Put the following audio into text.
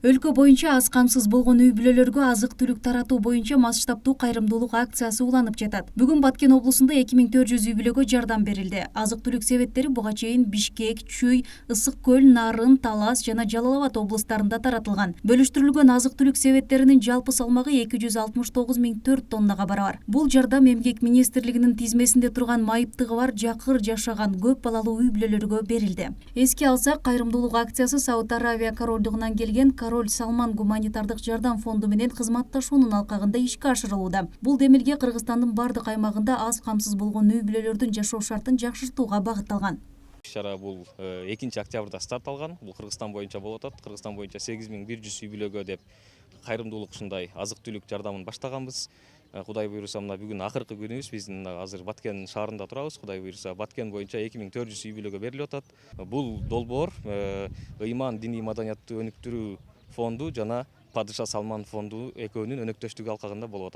Өлкө боюнча аз камсыз болгон үй бүлөлөргө азык-түлүк таратуу боюнча масштабдуу кайрымдуулук акциясы уланып жатат. Бүгүн Баткен облусунда 2400 үй бүлөгө жардам берилди. Азык-түлүк себеттери буга чейин Бишкек, Чүй, Ысык көл, Нарын, Талас жана Жалал Абад облустарында таратылган. Бөлүштүрүлгөн азык-түлүк себеттеринин жалпы салмагы 269.004 тоннага барабар. Бул жардам Эмгек министрлигинин тизмесинде турган майыптыгы бар жакыр жашаган көп балалуу үй бүлөлөргө берилди. Эске алсак, кайрымдуулук акциясы Сауд Аравия королдугунан келген Король Салман гуманитардык жардам фонду менен кызматташуунун алкагында ишке ашырылууда. Бул демилге Кыргызстандын бардык аймагында аз камсыз болгон үй бүлөлөрдүн жашоо шартын жакшыртууга багытталган. Иш-чара бул 2 октябрда старт алган. Бул Кыргызстан боюнча болуп атат. Кыргызстан боюнча 8100 үй бүлөгө деп кайрымдуулук ушундай азык-түлүк жардамын баштаганбыз. Кудай буйруса мына бүгүн акыркы күнүбүз. Биздин азыр Баткен шаарында турабыз. Кудай буйруса Баткен боюнча 2400 үй бүлөгө берилип атат. Бул долбоор Ыйман диний маданияттуу өнүктүрүү фонду жана Падыша Салман фонду экөөнүн өнөктөштүгү алкагында болуп атат.